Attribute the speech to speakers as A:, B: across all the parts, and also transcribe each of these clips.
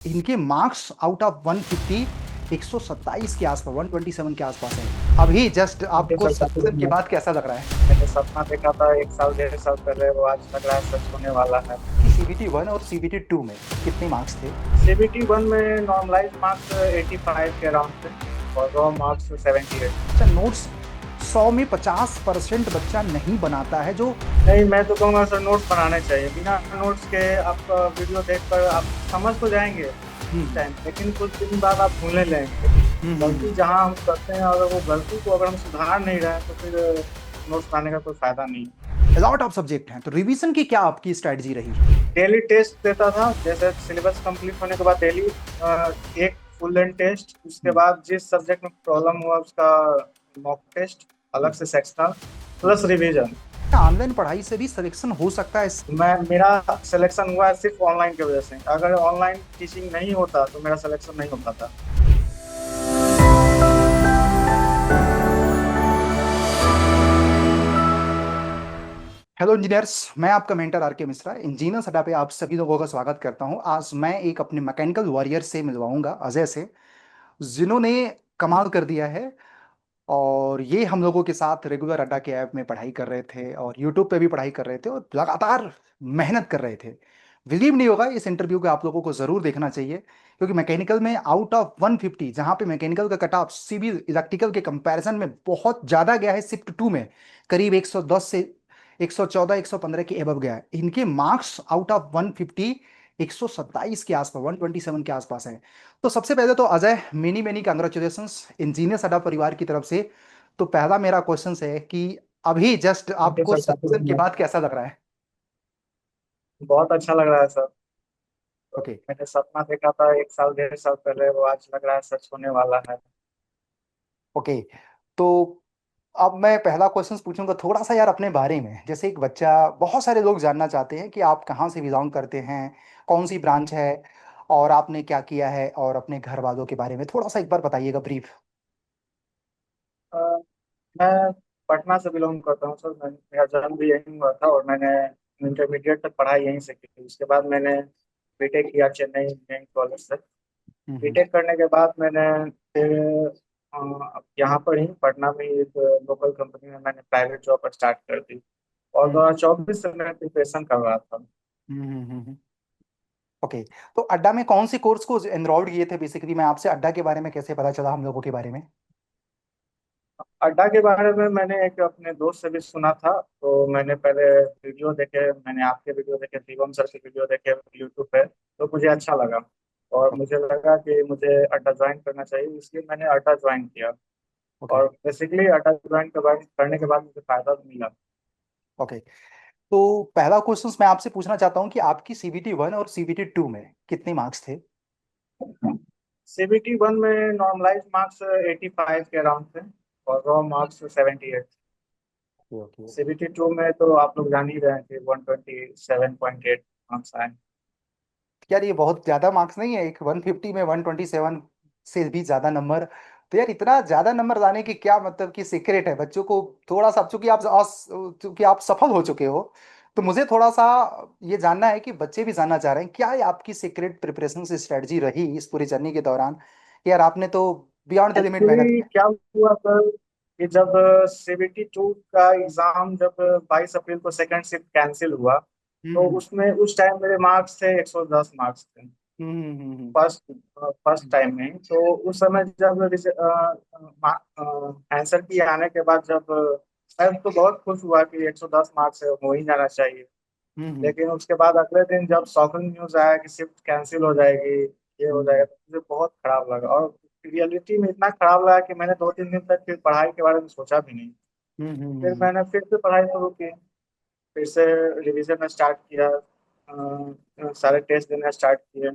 A: इनके marks out of 150 127 के आसपास 127 के आसपास है। अभी जस्ट
B: ओके
A: आपको
B: सर, काफी
A: सिलेक्शन के
B: बढ़िया।
A: बाद कैसा लग रहा है?
B: मैंने सपना देखा था 1 साल 1.5 साल पहले, वो आज लग रहा है सच होने वाला है।
A: सीबीटी वन और सीबीटी टू में कितने मार्क्स थे?
B: सीबीटी वन में नॉर्मलाइज मार्क्स 85 के अराउंड थे और रॉ मार्क्स 78।
A: अच्छा, नोट्स 100 में 50% बच्चा नहीं बनाता है जो।
B: नहीं, मैं तो कहूँगा सर नोट्स बनाने चाहिए। बिना नोट्स के आप वीडियो देखकर आप समझ तो जाएंगे उस
A: हम्म
B: टाइम, लेकिन कुछ दिन बाद आप भूलने लगेंगे। गलती
A: हम्म।
B: जहाँ हम करते हैं, अगर वो गलती को अगर हम सुधार नहीं रहे हैं तो फिर नोट्स बनाने का कोई फायदा नहीं।
A: लॉट ऑफ सब्जेक्ट हैं तो रिवीजन की क्या आपकी स्ट्रेटजी रही?
B: डेली टेस्ट देता था, जैसे सिलेबस कंप्लीट होने के बाद डेली एक फुल लेंथ टेस्ट, उसके
A: हम्म
B: बाद जिस सब्जेक्ट में प्रॉब्लम हुआ उसका मॉक टेस्ट, अलग
A: हम्म
B: से sectional,
A: hmm.
B: Plus revision.
A: Online पढ़ाई से भी सिलेक्शन हो सकता है
B: मेरा सिलेक्शन हुआ है सिर्फ ऑनलाइन की वजह से। अगर ऑनलाइन टीचिंग नहीं होता तो मेरा सिलेक्शन नहीं हो पाता।
A: हेलो इंजीनियर्स, मैं आपका मेंटर आर के मिश्रा इंजीनियर्स अड्डा पे आप सभी लोगों का स्वागत करता हूं। आज मैं एक अपने मैकेनिकल वॉरियर से मिलवाऊंगा, अजय से, जिन्होंने कमाल कर दिया है। और ये हम लोगों के साथ रेगुलर अड्डा के ऐप में पढ़ाई कर रहे थे और यूट्यूब पे भी पढ़ाई कर रहे थे और लगातार मेहनत कर रहे थे। बिलीव नहीं होगा, इस इंटरव्यू को आप लोगों को जरूर देखना चाहिए, क्योंकि मैकेनिकल में आउट ऑफ 150, जहां पे मैकेनिकल का कट ऑफ सिविल इलेक्ट्रिकल के कंपैरिजन में बहुत ज्यादा गया है, शिफ्ट टू में करीब 110 से 114 115 के एबव गया है। इनके मार्क्स आउट ऑफ 150 127 के आसपास 127 के आसपास है। तो सबसे पहले तो Ajay, many many congratulations engineer सडा परिवार की तरफ से। तो पहला मेरा क्वेश्चन है कि अभी जस्ट
B: ओके
A: आपको
B: सर, काफी
A: सिलेक्शन के
B: बढ़िया।
A: बाद कैसा लग रहा है?
B: बहुत अच्छा लग रहा है सर। तो
A: ओके।
B: मैंने सपना देखा था 1 साल 1.5 साल पहले, वो आज लग रहा है सच होने वाला है।
A: ओके। तो अब मैं पहला क्वेश्चन पूछूंगा थोड़ा सा यार अपने बारे में। जैसे एक बच्चा, बहुत सारे लोग जानना चाहते हैं कि आप कहाँ से बिलोंग करते हैं, कौन सी ब्रांच है, और आपने क्या किया है, और अपने घर वालों के बारे में थोड़ा सा एक बार बताइएगा ब्रीफ।
B: अ, मैं पटना से बिलोंग करता हूँ सर। मेरा जन्म भी यहीं हुआ था और मैंने इंटरमीडिएट तक पढ़ाई यहीं से की थी। उसके बाद मैंने बीटेक किया चेन्नई इंजीनियरिंग कॉलेज से।
A: हम्म
B: बीटेक करने के बाद मैंने फिर यहाँ पर ही पटना में एक लोकल कंपनी में मैंने प्राइवेट जॉब स्टार्ट कर दी और
A: हम्म
B: 2024 से मैं प्रिपरेशन कर रहा था।
A: हम्म हम्म हम्म, हम्म। ओके। तो अड्डा में कौन सी कोर्स को एनरोल्ड किए थे? बेसिकली मैं आपसे अड्डा के बारे में कैसे पता चला हम लोगों के बारे में?
B: अड्डा के बारे में मैंने एक अपने दोस्त से भी सुना था, तो मैंने पहले वीडियो देखे, मैंने आपके वीडियो देखे, दिगम सर के वीडियो देखे यूट्यूब पे, तो मुझे अच्छा लगा और मुझे लगा कि मुझे अड्डा ज्वाइन करना चाहिए, इसलिए मैंने अड्डा ज्वाइन किया।
A: ओके
B: और बेसिकली अड्डा ज्वाइन करने के बाद मुझे फायदा भी मिला।
A: ओके। तो पहला क्वेश्चन मैं आपसे पूछना चाहता हूँ कि आपकी सीबीटी वन और सीबीटी टू में कितने मार्क्स थे?
B: सीबीटी वन में नॉर्मलाइज मार्क्स 85 के अराउंड थे और raw marks 78।
A: Okay.
B: CBT two में तो आप लोग जान ही रहे हैं कि 127.8 मार्क्स आए।
A: यार ये बहुत ज्यादा मार्क्स नहीं है? एक 150 में 127 से भी ज्यादा नंबर। तो यार इतना ज्यादा नंबर लाने की क्या मतलब की सीक्रेट है बच्चों को? थोड़ा सा, चूंकि आप सफल हो चुके हो, तो मुझे थोड़ा सा ये जानना है कि बच्चे भी जानना चाह रहे हैं, क्या ये आपकी सीक्रेट प्रिपरेशन से स्ट्रेटजी रही इस पूरी जर्नी के दौरान? यार आपने तो बियॉन्ड द लिमिट मेहनत
B: एक्चुअली
A: की।
B: क्या हुआ सर कि जब सीबीटी टू का एग्जाम, जब 22 अप्रैल को सेकंड शिफ्ट कैंसिल हुआ, तो
A: हम्म
B: उसमें उस टाइम मेरे मार्क्स थे 110 मार्क्स थे।
A: हम्म हम्म हम्म हम्म,
B: फर्स्ट फर्स्ट टाइम में, तो उस समय जब आंसर की आने के बाद, जब सर तो बहुत खुश हुआ कि 110 मार्क्स है, हो ही जाना चाहिए।
A: हम्म
B: लेकिन उसके बाद अगले दिन जब शॉकिंग न्यूज आया कि शिफ्ट कैंसिल हो जाएगी, ये हो जाएगा,
A: हम्म
B: तो मुझे बहुत खराब लगा और रियलिटी में इतना खराब लगा कि मैंने 2-3 दिन तक फिर पढ़ाई के बारे में सोचा भी नहीं। फिर
A: हम्म
B: मैंने फिर से पढ़ाई शुरू की, फिर से रिवीजन स्टार्ट किया, सारे टेस्ट देना स्टार्ट किए।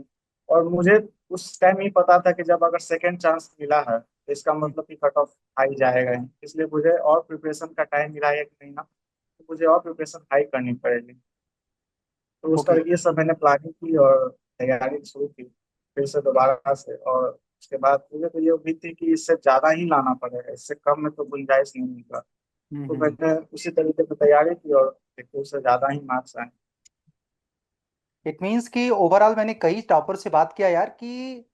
B: और मुझे उस टाइम ही पता था कि जब अगर सेकेंड चांस मिला है तो इसका मतलब कि कट ऑफ हाई जाएगा ही। इसलिए मुझे और प्रिपरेशन का टाइम मिला है कि नहीं ना, तो मुझे और प्रिपरेशन हाई करनी पड़ेगी। तो उसका
A: ओके
B: ये सब मैंने प्लानिंग की और तैयारी शुरू की फिर से दोबारा से। और उसके बाद मुझे तो ये उम्मीद थी कि इससे ज़्यादा ही लाना पड़ेगा, इससे कम में तो गुंजाइश नहीं होगा। तो
A: हम्म।
B: मैंने उसी तरीके से तैयारी की और देखिए उससे ज़्यादा ही मार्क्स आए।
A: इट मीन्स कि ओवरऑल मैंने कई टॉपर से बात किया यार कि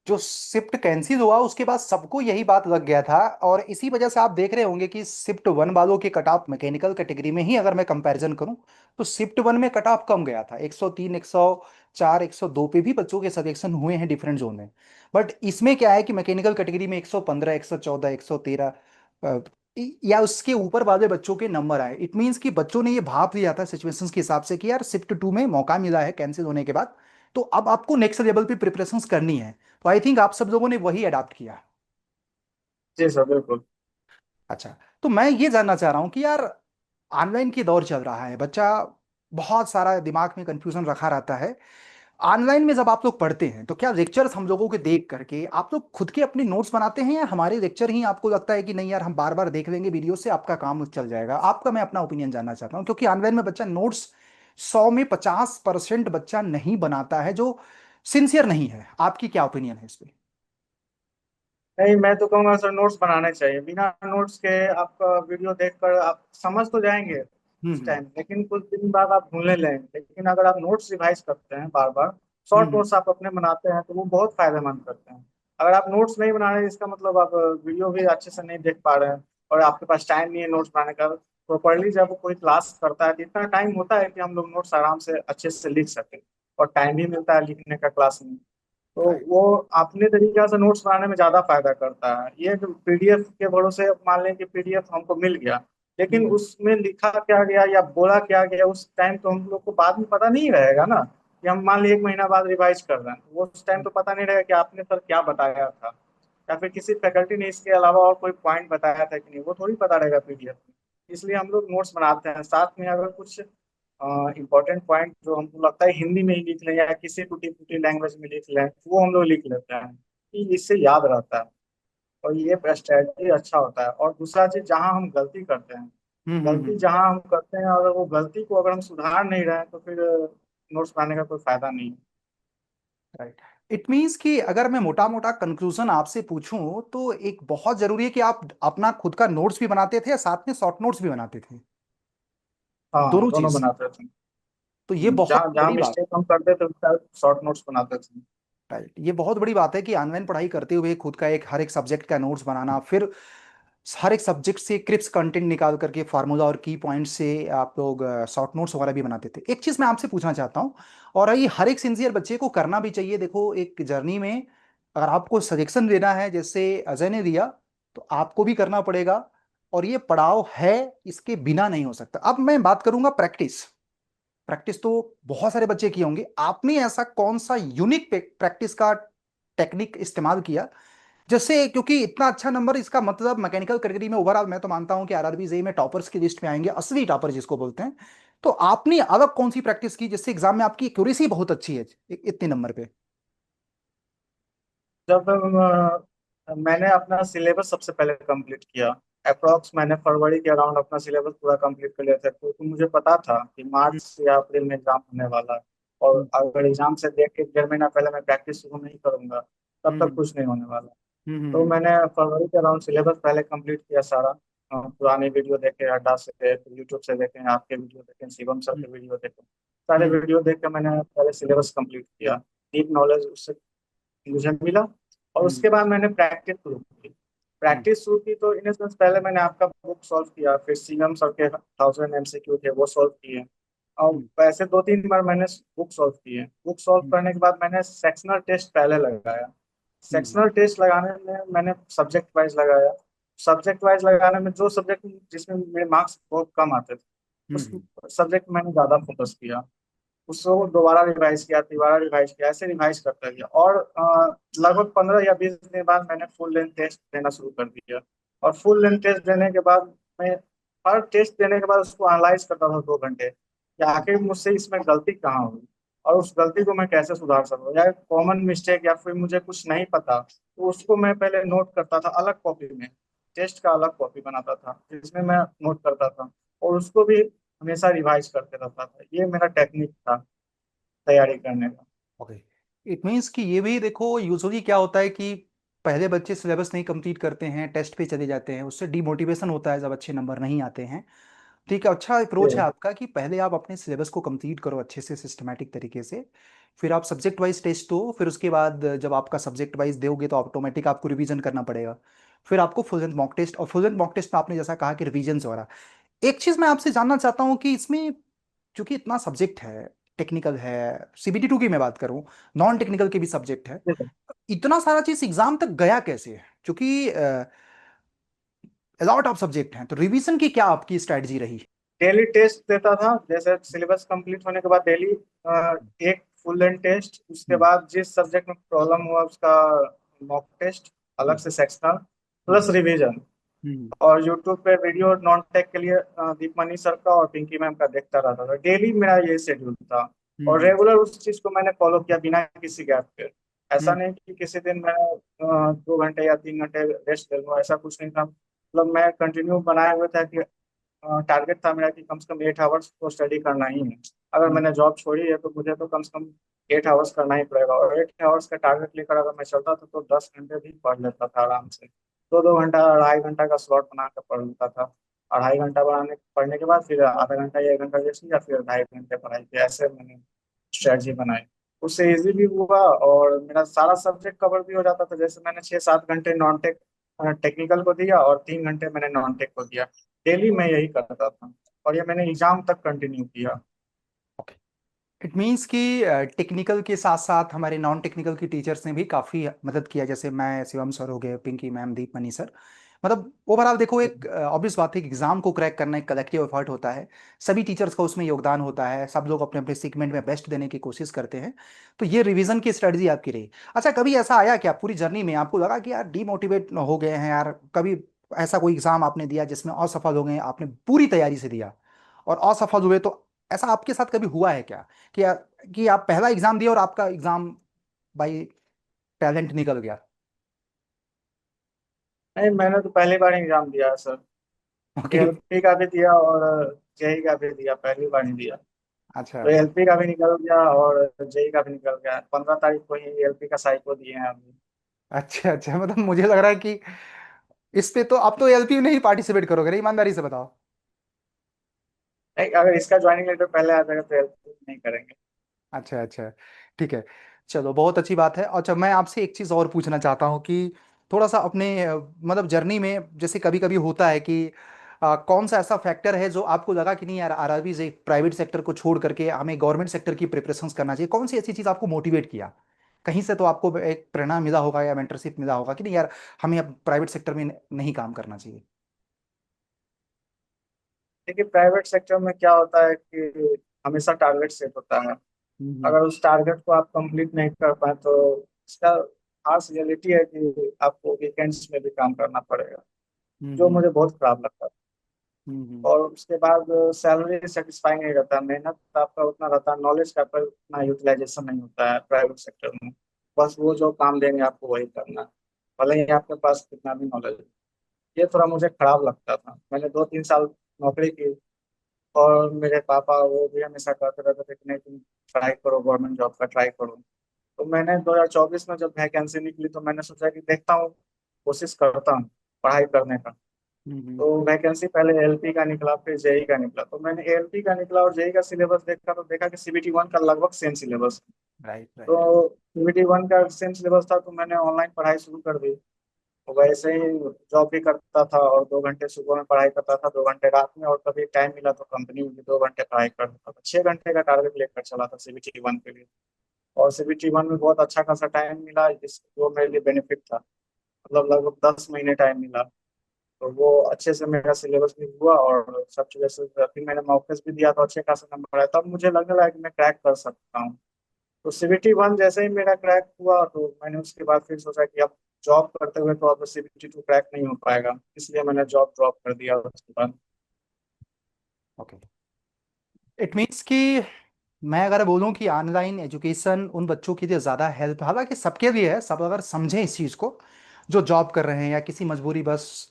A: जो शिफ्ट कैंसिल हुआ उसके बाद सबको यही बात लग गया था। और इसी वजह से आप देख रहे होंगे कि शिफ्ट वन वालों के कट ऑफ मैकेनिकल कैटेगरी में ही अगर मैं कंपैरिजन करूं तो शिफ्ट वन में कट ऑफ कम गया था। 103, 104, 102 पे भी बच्चों के सिलेक्शन हुए हैं डिफरेंट जोन में। बट इसमें क्या है कि मैकेनिकल कैटेगरी में 115, 114, 113 या उसके ऊपर वाले बच्चों के नंबर आए। इट मीन्स कि बच्चों ने ये भाप लिया था सिचुएशंस के हिसाब से कि यार शिफ्ट टू में मौका मिला है कैंसिल होने के बाद, तो अब आपको नेक्स्ट लेवल पे प्रिपरेशंस करनी है। तो आई थिंक आप सब लोगों ने वही अडॉप्ट किया।
B: जी सर, बिल्कुल।
A: अच्छा, तो मैं ये जानना चाह रहा हूँ कि यार ऑनलाइन की दौर चल रहा है, बच्चा बहुत सारा दिमाग में कंफ्यूजन रखा रहता है। ऑनलाइन में जब आप लोग पढ़ते हैं तो क्या लेक्चर्स हम लोगों के देख करके आप लोग खुद के अपने नोट्स बनाते हैं, या हमारे लेक्चर ही आपको लगता है कि नहीं यार हम बार बार देख लेंगे वीडियो से आपका काम चल जाएगा? आपका मैं अपना ओपिनियन जानना चाहता हूँ, क्योंकि ऑनलाइन में बच्चा नोट्स 100 में 50% बच्चा नहीं बनाता है जो सिंसियर नहीं है। आपकी क्या ओपिनियन है इस पे?
B: नहीं, मैं तो कहूँगा सर, नोट्स बनाने चाहिए। बिना नोट्स के आपका वीडियो देखकर आप समझ तो जाएंगे उस
A: हम्म
B: टाइम, लेकिन कुछ दिन बाद आप भूलने लगेंगे। लेकिन अगर आप नोट्स रिवाइज करते हैं बार बार,
A: हम्म
B: शॉर्ट नोट्स आप अपने बनाते हैं, तो वो बहुत फायदेमंद करते हैं। अगर आप नोट्स नहीं बना रहे, इसका मतलब आप वीडियो भी अच्छे से नहीं देख पा रहे हैं, और आपके पास टाइम नहीं है नोट्स बनाने का। प्रॉपरली जब कोई क्लास करता है तो इतना टाइम होता है कि हम लोग नोट्स आराम से अच्छे से लिख सकें, और टाइम भी मिलता है लिखने का क्लास में। तो
A: राइट।
B: वो अपने तरीके से नोट्स बनाने में ज्यादा फायदा करता है। ये जो पीडीएफ के भरोसे मान लें कि पीडीएफ हमको मिल गया, लेकिन
A: हम्म
B: उसमें लिखा क्या गया या बोला क्या गया उस टाइम तो हम लोग को बाद में पता नहीं रहेगा ना। कि हम मान ली 1 महीना बाद रिवाइज कर रहे हैं, तो वो उस टाइम तो पता नहीं रहेगा कि आपने सर क्या बताया था, या फिर किसी फैकल्टी ने इसके अलावा और कोई पॉइंट बताया था कि नहीं, वो थोड़ी पता रहेगा पीडीएफ में। इसलिए हम लोग नोट्स बनाते हैं, साथ में अगर कुछ इम्पोर्टेंट पॉइंट जो हमको लगता है हिंदी में ही लिख लें या किसी टूटी फूटी लैंग्वेज में लिख लें, वो हम लोग लिख लेते हैं कि इससे याद रहता है। और ये स्ट्रेटजी अच्छा होता है। और दूसरा चीज, जहाँ हम गलती करते हैं, गलती
A: हम्म।
B: जहाँ हम करते हैं, अगर वो गलती को अगर हम सुधार नहीं रहे हैं, तो फिर नोट्स बनाने का कोई फायदा नहीं है।
A: राइट। इट मीन्स कि अगर मैं मोटा मोटा कंक्लूजन आपसे पूछूं तो एक बहुत जरूरी है कि आप अपना खुद का नोट्स भी बनाते थे या साथ में शॉर्ट नोट्स भी बनाते थे,
B: हाँ,
A: दोनों
B: दोनों
A: चीज।
B: बनाते थे।
A: तो ये बहुत
B: जहाँ जहाँ
A: बड़ी बात।
B: मिस्टेक हम करते थे उसका शॉर्ट नोट्स बनाते थे।
A: राइट, ये बहुत बड़ी बात है कि ऑनलाइन पढ़ाई करते हुए खुद का एक हर एक सब्जेक्ट का नोट्स बनाना, फिर हर एक सब्जेक्ट से क्रिप्स कंटेंट निकाल करके फार्मूला और की पॉइंट से आप लोग शॉर्ट नोट्स वगैरह भी बनाते थे। एक चीज़ मैं आपसे पूछना चाहता हूँ, और ये हर एक सिंसियर बच्चे को करना भी चाहिए। देखो एक जर्नी में अगर आपको सजेशन देना है जैसे अजय ने दिया, तो आपको भी करना पड़ेगा। और ये पड़ाव है, इसके बिना नहीं हो सकता। अब मैं बात करूंगा प्रैक्टिस। प्रैक्टिस तो बहुत सारे बच्चे किए होंगे, आपने ऐसा कौन सा यूनिक प्रैक्टिस का टेक्निक इस्तेमाल किया जैसे, क्योंकि इतना अच्छा नंबर इसका मतलब मैकेनिकल कैटेगरी में ओवरऑल मैं तो मानता हूं कि आरआरबी जेई में टॉपर्स की लिस्ट में आएंगे, असली टॉपर जिसको बोलते हैं। तो आपने अलग कौन सी प्रैक्टिस की जिससे एग्जाम में आपकी एक्यूरेसी बहुत अच्छी है इतने नंबर पे?
B: जब मैंने अपना सिलेबस सबसे पहले कंप्लीट किया, अप्रोक्स मैंने फरवरी के अराउंड अपना सिलेबस पूरा कंप्लीट कर लिया था, क्योंकि मुझे पता था कि मार्च या अप्रैल में एग्जाम होने वाला है। और
A: हम्म
B: अगर एग्जाम से देख के 1.5 महीना पहले मैं प्रैक्टिस शुरू नहीं करूंगा, तब तक
A: हम्म
B: कुछ नहीं होने वाला।
A: हम्म
B: तो
A: हम्म
B: मैंने फरवरी के अराउंड सिलेबस पहले कंप्लीट किया सारा। पुराने वीडियो देखे, अड्डा से, यूट्यूब से देखे, आपके वीडियो देखे, शिवम सर
A: हम्म
B: के वीडियो देखे, सारे
A: हम्म
B: वीडियो देख के मैंने पहले सिलेबस कंप्लीट किया। डीप नॉलेज उससे मुझे मिला। और
A: हम्म
B: उसके बाद मैंने प्रैक्टिस शुरू की।
A: हम्म
B: प्रैक्टिस शुरू की तो इन सेंस पहले मैंने आपका बुक सॉल्व किया, फिर सीएम सर के 1000 एमसीक्यू थे वो सॉल्व किए। और
A: हम्म
B: वैसे 2-3 बार मैंने बुक सॉल्व किए। बुक सॉल्व
A: हम्म
B: करने के बाद मैंने सेक्शनल टेस्ट पहले लगाया।
A: हम्म
B: सेक्शनल टेस्ट लगाने में मैंने सब्जेक्ट वाइज लगाया। सब्जेक्ट वाइज लगाने में जो सब्जेक्ट जिसमें मेरे मार्क्स बहुत कम आते थे, उस
A: हम्म
B: सब्जेक्ट में मैंने ज़्यादा फोकस किया। उसको दोबारा रिवाइज किया, तिबारा रिवाइज किया, ऐसे रिवाइज करता गया। और लगभग 15 या 20 दिन बाद मैंने फुल लेंथ टेस्ट देना शुरू कर दिया। और फुल लेंथ टेस्ट देने के बाद मैं हर टेस्ट देने के बाद उसको एनालाइज करता था 2 घंटे, कि आखिर मुझसे इसमें गलती कहाँ हुई और उस गलती को मैं कैसे सुधार सकूँ, या कॉमन मिस्टेक या फिर मुझे कुछ नहीं पता, तो उसको मैं पहले नोट करता था अलग कॉपी में। टेस्ट का अलग कॉपी बनाता था जिसमें मैं नोट करता था, और उसको भी हमेशा रिवाइज करते रहता था। ये मेरा टेक्निक था तैयारी करने का।
A: ओके। इट मीन्स कि ये भी देखो यूजुअली क्या होता है कि पहले बच्चे सिलेबस नहीं कंप्लीट करते हैं, टेस्ट पे चले जाते हैं, उससे डिमोटिवेशन होता है जब अच्छे नंबर नहीं आते हैं। ठीक है, अच्छा अप्रोच है
B: जी
A: आपका कि पहले आप अपने सिलेबस को कंप्लीट करो अच्छे से सिस्टमेटिक तरीके से, फिर आप सब्जेक्ट वाइज टेस्ट दो, फिर उसके बाद जब आपका सब्जेक्ट वाइज दोगे तो ऑटोमेटिक आपको रिवीजन करना पड़ेगा। फिर आपको फुल एंड मॉक टेस्ट, और फुल एंड मॉक टेस्ट में आपने जैसा कहा कि रिवीजन हो रहा। एक चीज मैं आपसे जानना चाहता हूँ कि इसमें चूंकि इतना सब्जेक्ट है, टेक्निकल है, CBT 2 की मैं बात करूँ, नॉन टेक्निकल के भी सब्जेक्ट है,
B: जी।
A: इतना सारा चीज एग्जाम तक गया कैसे है? क्योंकि अलॉट ऑफ सब्जेक्ट हैं, तो रिवीजन की क्या आपकी स्ट्रेटजी रही?
B: डेली टेस्ट देता था, जैसे सिलेबस कंप्लीट होने के बाद डेली एक फुल लेंथ टेस्ट, उसके
A: हम्म।
B: बाद जिस सब्जेक्ट में प्रॉब्लम हुआ उसका मॉक टेस्ट अलग
A: हम्म।
B: से sectional,
A: hmm.
B: Plus revision.
A: Hmm.
B: और यूट्यूब पे वीडियो नॉन टेक के लिए दीपमनी सर का और पिंकी मैम का देखता रहता था। डेली मेरा ये शेड्यूल था और
A: हम्म।
B: रेगुलर उस चीज को मैंने फॉलो किया बिना किसी गैप के। ऐसा
A: हम्म।
B: नहीं कि किसी दिन मैं 2 घंटे या 3 घंटे रेस्ट ले लूँ, ऐसा कुछ नहीं था। मतलब मैं कंटिन्यू बनाए हुए था कि टारगेट था मेरा कि कम से कम 8 आवर्स तो स्टडी करना ही है। अगर
A: हम्म।
B: मैंने जॉब छोड़ी है तो मुझे तो कम से कम 8 आवर्स करना ही पड़ेगा, और 8 आवर्स का टारगेट लेकर अगर मैं चलता था तो 10 घंटे भी पढ़ लेता था आराम से। 2-2 घंटा 2.5 घंटा का स्लॉट बना कर पढ़ लेता था। 2.5 घंटा पढ़ने के बाद फिर आधा घंटा या 1 घंटा रेस्ट लिया, फिर 2.5 घंटे पढ़ाई की। ऐसे मैंने स्ट्रेटजी बनाई। उससे इजी भी हुआ और मेरा सारा सब्जेक्ट कवर भी हो जाता था। जैसे मैंने 6-7 घंटे नॉन टेक टेक्निकल को दिया और 3 घंटे मैंने नॉन टेक को दिया। डेली मैं यही करता था और ये मैंने एग्जाम तक कंटिन्यू किया।
A: इट मीन्स कि टेक्निकल के साथ साथ हमारे नॉन टेक्निकल की टीचर्स ने भी काफ़ी मदद किया, जैसे मैं, शिवम सर हो गए, पिंकी मैम, दीपमनी सर। मतलब ओवरऑल देखो, एक ऑब्वियस बात है कि एग्जाम को क्रैक करना एक कलेक्टिव एफर्ट होता है, सभी टीचर्स का उसमें योगदान होता है, सब लोग अपने अपने सीगमेंट में बेस्ट देने की कोशिश करते हैं। तो ये रिवीजन की स्ट्रेटजी आपकी रही। अच्छा, कभी ऐसा आया क्या पूरी जर्नी में आपको लगा कि यार डीमोटिवेट हो गए हैं यार? कभी ऐसा कोई एग्जाम आपने दिया जिसमें असफल हो गए, आपने पूरी तैयारी से दिया और असफल हुए, तो ऐसा आपके साथ कभी हुआ है क्या कि कि आप पहला एग्जाम दिया और आपका एग्जाम बाई टैलेंट निकल गया?
B: नहीं, मैंने तो पहली बार एग्जाम दिया है सर।
A: ओके।
B: एलपी का भी दिया और जेई का भी दिया, पहली बार ही दिया।
A: अच्छा।
B: तो एलपी का भी निकल गया और जेई का भी निकल गया। 15 तारीख को ही एलपी का साइको दिए हैं अभी।
A: अच्छा अच्छा, मतलब मुझे लग रहा है कि इस पे तो आप तो एलपी में ही पार्टिसिपेट करोगे ना, ईमानदारी से बताओ।
B: नहीं, अगर इसका ज्वाइनिंग लेटर पहले आ जाएगा तो एलपी नहीं करेंगे।
A: अच्छा अच्छा, ठीक है। चलो, बहुत अच्छी बात है। अच्छा, मैं आपसे एक चीज़ और पूछना चाहता हूँ कि थोड़ा सा अपने मतलब जर्नी में जैसे कभी कभी होता है कि कौन सा ऐसा फैक्टर है जो आपको लगा कि नहीं यार, आरआरबी से प्राइवेट सेक्टर को छोड़ करके हमें गवर्नमेंट सेक्टर की प्रिपरेशंस करना चाहिए? कौन सी ऐसी चीज़ आपको मोटिवेट किया? कहीं से तो आपको एक प्रेरणा मिला होगा या मेंटरशिप मिला होगा कि नहीं यार, हमें अब प्राइवेट सेक्टर में नहीं काम करना चाहिए।
B: देखिए, प्राइवेट सेक्टर में क्या होता है कि हमेशा टारगेट सेट होता है।
A: हम्म।
B: अगर उस टारगेट को आप कंप्लीट नहीं कर पाए तो इसका हार्श रियलिटी है कि आपको वीकेंड्स में भी काम करना पड़ेगा,
A: हम्म।
B: जो
A: हम्म।
B: मुझे बहुत खराब लगता है।
A: हम्म।
B: और उसके बाद सैलरी सेटिस्फाइंग नहीं रहता, मेहनत आपका उतना रहता है, नॉलेज का पर उतना यूटिलाइजेशन नहीं होता है प्राइवेट सेक्टर में। बस वो जो काम देंगे आपको वही करना है, भले ही आपके पास कितना भी नॉलेज। ये थोड़ा मुझे खराब लगता था। मैंने 2-3 साल नौकरी की और मेरे पापा वो भी हमेशा कहते रहते थे कि नहीं, तुम ट्राई करो, गवर्नमेंट जॉब का ट्राई करो। तो मैंने 2024 में जब वैकेंसी निकली तो मैंने सोचा कि देखता हूँ, कोशिश करता हूँ पढ़ाई करने का।
A: हम्म।
B: तो वैकेंसी पहले एलपी का निकला, फिर जेई का निकला। तो मैंने एलपी का निकला और जेई का सिलेबस देखा तो देखा कि CBT 1 का लगभग सेम सिलेबस।
A: Right right.
B: तो CBT 1 का सेम सिलेबस था तो मैंने ऑनलाइन पढ़ाई शुरू कर दी। तो वैसे ही जॉब भी करता था और 2 घंटे सुबह में पढ़ाई करता था, 2 घंटे रात में, और कभी टाइम मिला तो कंपनी में भी 2 घंटे पढ़ाई करता था। 6 घंटे का टारगेट लेकर चला था CBT 1 के लिए। और CBT 1 में बहुत अच्छा खासा टाइम मिला, जिसको मेरे लिए बेनिफिट था। मतलब लगभग 10 महीने टाइम मिला। तो वो अच्छे से मेरा सिलेबस भी हुआ और सब चीज़ से फिर मैंने मॉक टेस्ट भी दिया तो अच्छे खासे नंबर आया। तब मुझे लगने लगा कि मैं क्रैक कर सकता हूँ। तो CBT 1 जैसे ही मेरा क्रैक हुआ तो मैंने उसके बाद फिर सोचा कि अब जॉब करते हुए तो अब CBT 2 क्रैक नहीं हो पाएगा, इसलिए मैंने जॉब ड्रॉप कर दिया उसके बाद।
A: ओके। इट मीन्स कि मैं अगर बोलूं कि ऑनलाइन एजुकेशन उन बच्चों के लिए ज़्यादा हेल्प, हालांकि सबके लिए है, सब अगर समझें इस चीज़ को, जो जॉब कर रहे हैं या किसी मजबूरी बस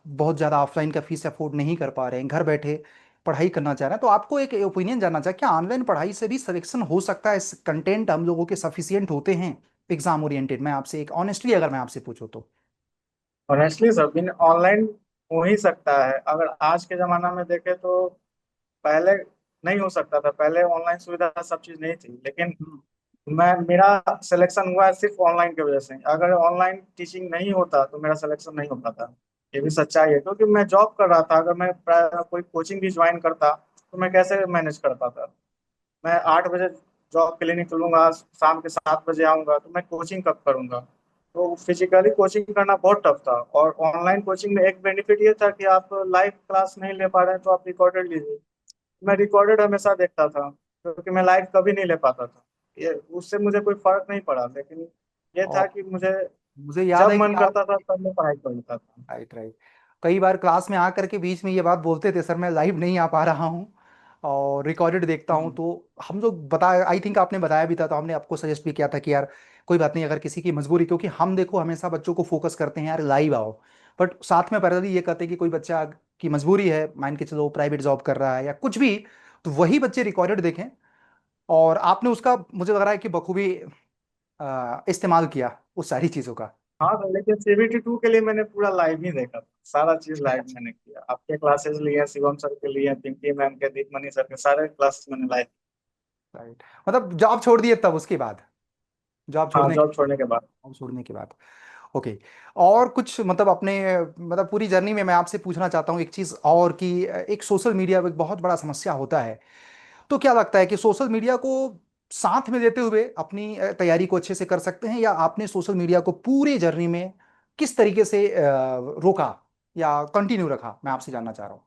A: बहुत ज़्यादा ऑफलाइन का फीस अफोर्ड नहीं कर पा रहे हैं, घर बैठे पढ़ाई करना चाह रहे हैं, तो आपको एक ओपिनियन जानना चाहे, क्या ऑनलाइन पढ़ाई से भी सिलेक्शन हो सकता है? कंटेंट हम लोगों के सफिशियंट होते हैं एग्जाम ओरिएंटेड? मैं आपसे एक ऑनेस्टली अगर मैं आपसे पूछूं तो।
B: ऑनेस्टली सर, बिन ऑनलाइन हो ही सकता है। अगर आज के जमाना में देखें तो पहले नहीं हो सकता था, पहले ऑनलाइन सुविधा सब चीज नहीं थी, लेकिन
A: हम्म।
B: मैं मेरा सिलेक्शन हुआ है सिर्फ ऑनलाइन की वजह से। अगर ऑनलाइन टीचिंग नहीं होता तो मेरा सिलेक्शन नहीं हो पाता। ये भी सच्चाई है, क्योंकि मैं जॉब कर रहा था। अगर मैं कोई कोचिंग भी ज्वाइन करता तो मैं कैसे मैनेज कर पाता। मैं 8 बजे जॉब के लिए निकलूंगा, शाम के 7 बजे आऊंगा, तो मैं कोचिंग कब करूंगा। तो फिजिकली कोचिंग करना बहुत टफ था। और ऑनलाइन कोचिंग में एक बेनिफिट ये था कि आप लाइव क्लास नहीं ले पा रहे हैं तो आप रिकॉर्डेड लीजिए। मैं रिकॉर्डेड हमेशा देखता था, क्योंकि मैं लाइव कभी नहीं ले पाता था। ये उससे मुझे कोई फर्क नहीं पड़ा, लेकिन ये था
A: और
B: कि मुझे
A: मुझे याद
B: जब
A: है कि
B: मन
A: आप,
B: करता था तब मैं पढ़ाई कर लेता था।
A: राइट राइट, कई बार क्लास में आकर के बीच में ये बात बोलते थे, सर मैं लाइव नहीं आ पा रहा हूँ और रिकॉर्डेड देखता हूँ।
B: हम्म।
A: तो हम लोग आई थिंक आपने बताया भी था, तो हमने आपको सजेस्ट भी किया था कि यार कोई बात नहीं, अगर किसी की मजबूरी, क्योंकि हम देखो हमेशा बच्चों को फोकस करते हैं यार लाइव आओ, बट साथ में पैरेलली ये कहते हैं कि कोई बच्चा की मजबूरी है, मान के चलो प्राइवेट जॉब कर रहा है या कुछ भी, तो वही बच्चे रिकॉर्डेड देखें। और आपने उसका मुझे लग रहा है कि बखूबी इस्तेमाल किया उस सारी चीज़ों का।
B: हाँ तो लेकिन CBT 2 के लिए मैंने पूरा लाइव ही देखा था, सारा चीज लाइव मैंने किया। आपके क्लासेस लिए, शिवम सर के लिए, पिंकी मैम के, दीपमणि सर के, सारे क्लासेस मैंने लाइव।
A: राइट, मतलब जॉब छोड़ दिए तब उसके बाद, जॉब
B: हाँ,
A: छोड़ने के
B: जॉब छोड़ने के बाद।
A: जॉब छोड़ने के बाद, ओके। और कुछ मतलब अपने, मतलब पूरी जर्नी में मैं आपसे पूछना चाहता हूँ एक चीज़ और कि एक सोशल मीडिया एक बहुत बड़ा समस्या होता है। तो क्या लगता है कि सोशल मीडिया को साथ में देते हुए अपनी तैयारी को अच्छे से कर सकते हैं, या आपने सोशल मीडिया को पूरी जर्नी में किस तरीके से रोका या कंटिन्यू रखा, मैं आपसे जानना चाह रहा हूँ।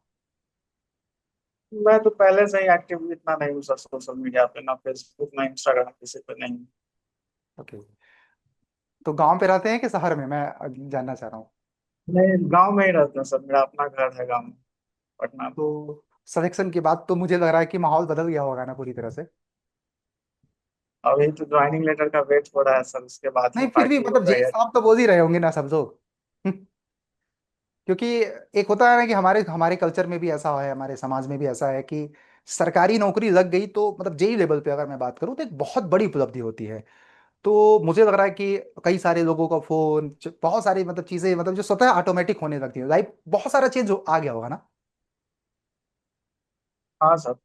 B: मैं तो पहले से ही एक्टिव इतना नहीं हूँ सर सोशल मीडिया पे, ना फेसबुक ना इंस्टाग्राम, किसी पे नहीं।
A: ओके, तो गांव पे रहते हैं कि शहर में, मैं जानना चाह रहा हूँ।
B: नहीं, गांव में ही रहते हैं सर, मेरा अपना घर है गांव में, पटना में।
A: तो सिलेक्शन के बाद तो मुझे लग रहा है कि माहौल बदल गया होगा ना पूरी तरह से।
B: अभी तो ज्वाइनिंग लेटर का वेट हो रहा है सर, उसके बाद ही
A: नहीं फिर भी
B: पार्टी
A: मतलब
B: होगा
A: जय
B: या।
A: साहब तो बोल ही रहे होंगे ना सब लोग। क्योंकि एक होता है ना कि हमारे हमारे कल्चर में भी ऐसा है, हमारे समाज में भी ऐसा है कि सरकारी नौकरी लग गई तो मतलब जेई लेवल पे अगर मैं बात करूं तो एक बहुत बड़ी उपलब्धि होती है। तो मुझे लग रहा है कि कई सारे लोगों का फोन, बहुत सारी मतलब चीजें मतलब जो स्वतः ऑटोमेटिक होने लगती है, लाइफ बहुत सारा चेंज आ गया होगा ना।
B: हाँ सर,
A: ओके।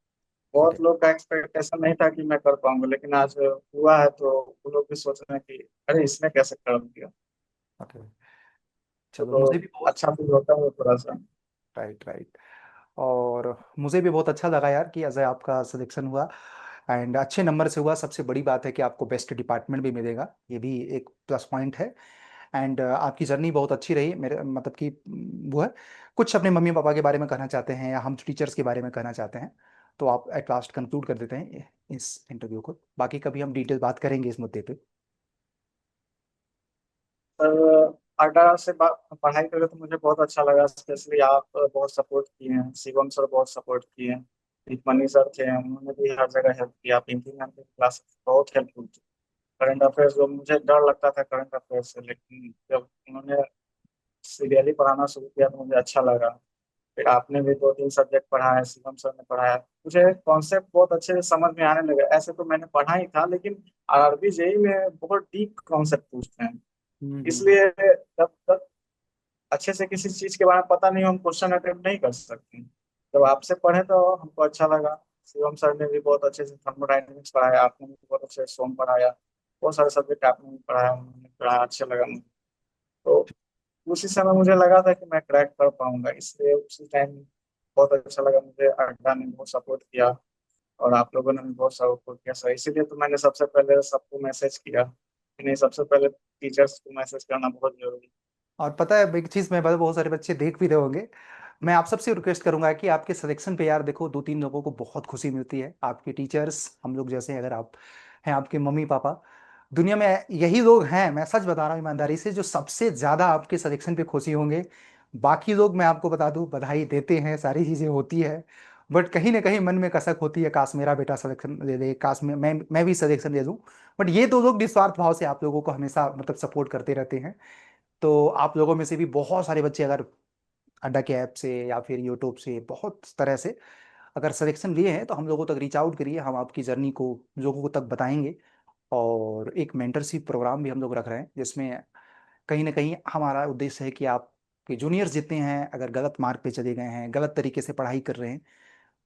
B: बहुत लोग का एक्सपेक्टेशन नहीं था कि मैं कर पाऊंगा, लेकिन आज हुआ है तो वो लोग भी सोच रहे हैं कि अरे इसने कैसे कर दिया।
A: ओके, चलो
B: तो
A: मुझे भी बहुत,
B: अच्छा फील होता है थोड़ा सा।
A: राइट राइट, और मुझे भी बहुत अच्छा लगा यार कि अजय आपका सिलेक्शन हुआ एंड अच्छे नंबर से हुआ। सबसे बड़ी बात है कि आपको बेस्ट डिपार्टमेंट भी मिलेगा, ये भी एक प्लस पॉइंट है। एंड आपकी जर्नी बहुत अच्छी रही मेरे मतलब कि वो है। कुछ अपने मम्मी पापा के बारे में कहना चाहते हैं या हम टीचर्स के बारे में कहना चाहते हैं, तो आप एट लास्ट कंक्लूड कर देते हैं इस इंटरव्यू को, बाकी कभी हम डिटेल बात करेंगे इस मुद्दे पे।
B: सर, अड्डा से पढ़ाई करके तो मुझे बहुत अच्छा लगा। स्पेशली आप बहुत सपोर्ट किए हैं, शिवम सर बहुत सपोर्ट किए हैं, दीपमणि सर थे, उन्होंने भी हर जगह हेल्प किया। पिंकी मैम की क्लास बहुत हेल्पफुल थी। करंट अफेयर्स, जो मुझे डर लगता था करंट अफेयर्स से, लेकिन जब उन्होंने सीरियली पढ़ाना शुरू किया तो मुझे अच्छा लगा। फिर आपने भी 2-3 सब्जेक्ट पढ़ाया, शिवम सर ने पढ़ाया, मुझे कॉन्सेप्ट बहुत अच्छे से समझ में आने लगा। ऐसे तो मैंने पढ़ा ही था, लेकिन आरआरबी जेई में बहुत डीप कॉन्सेप्ट पूछते हैं,
A: हम्म।
B: इसलिए जब तक अच्छे से किसी चीज के बारे में पता नहीं हो, हम क्वेश्चन अटेम्प्ट नहीं कर सकते। जब आपसे पढ़े तो हमको अच्छा लगा। शिवम सर ने भी बहुत अच्छे से थर्मोडाइनमिक्स पढ़ाया, आपने भी बहुत अच्छे से सोम पढ़ाया, बहुत सारे सब्जेक्ट आपने भी पढ़ाया, उन्होंने पढ़ाया, अच्छा लगा मुझे। तो उसी समय मुझे लगा था कि मैं क्रैक कर पाऊंगा, इसलिए उसी टाइम बहुत अच्छा लगा मुझे। अड्डा ने बहुत सपोर्ट किया और आप लोगों ने भी बहुत सपोर्ट किया सर, इसीलिए तो मैंने सबसे पहले सबको मैसेज किया कि नहीं, सबसे पहले टीचर्स को मैसेज करना बहुत जरूरी है।
A: और पता है एक चीज मैं बहुत सारे बच्चे देख भी रहे होंगे, मैं आप सबसे रिक्वेस्ट करूंगा कि आपके सिलेक्शन पे यार देखो दो तीन लोगों को बहुत खुशी मिलती है, आपके टीचर्स, हम लोग जैसे, अगर आप हैं, आपके मम्मी पापा, दुनिया में यही लोग हैं, मैं सच बता रहा हूँ ईमानदारी से, जो सबसे ज्यादा आपके सिलेक्शन पे खुशी होंगे। बाकी लोग मैं आपको बता दूं बधाई देते हैं, सारी चीजें होती है, बट कहीं ना कहीं मन में कसक होती है, काश मेरा बेटा सिलेक्शन ले ले, काश मैं भी सिलेक्शन ले लूं। बट ये दो लोग निस्वार्थ भाव से आप लोगों को हमेशा मतलब सपोर्ट करते रहते हैं। तो आप लोगों में से भी बहुत सारे बच्चे अगर अड्डा के ऐप से या फिर यूट्यूब से बहुत तरह से अगर सिलेक्शन लिए हैं, तो हम लोगों तक रीच आउट करिए, हम आपकी जर्नी को लोगों को तक बताएंगे। और एक मेंटरशिप प्रोग्राम भी हम लोग रख रहे हैं, जिसमें कहीं ना कहीं हमारा उद्देश्य है कि आपके कि जूनियर्स जितने हैं अगर गलत मार्ग पे चले गए हैं, गलत तरीके से पढ़ाई कर रहे हैं,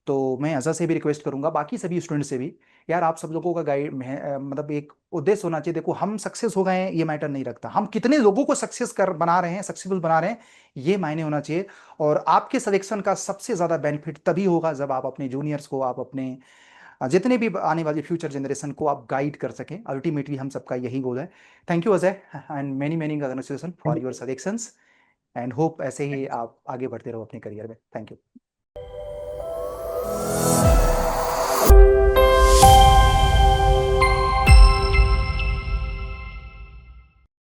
A: तो मैं अज़ा से भी रिक्वेस्ट करूंगा, बाकी सभी स्टूडेंट से भी, यार आप सब लोगों का गाइड मतलब एक उद्देश्य होना चाहिए। देखो हम सक्सेस हो गए हैं ये मैटर नहीं रखता, हम कितने लोगों को सक्सेस कर बना रहे हैं, सक्सेसफुल बना रहे हैं, ये मायने होना चाहिए। और आपके सिलेक्शन का सबसे ज्यादा बेनिफिट तभी होगा जब आप अपने जूनियर्स को, आप अपने जितने भी आने वाली फ्यूचर जनरेशन को आप गाइड कर सकें। अल्टीमेटली हम सबका यही गोल है। Thank you Ajay, and many many congratulation for your
B: thank
A: selections, and hope ऐसे ही
B: यू।
A: आप आगे बढ़ते रहो अपने करियर में। Thank you.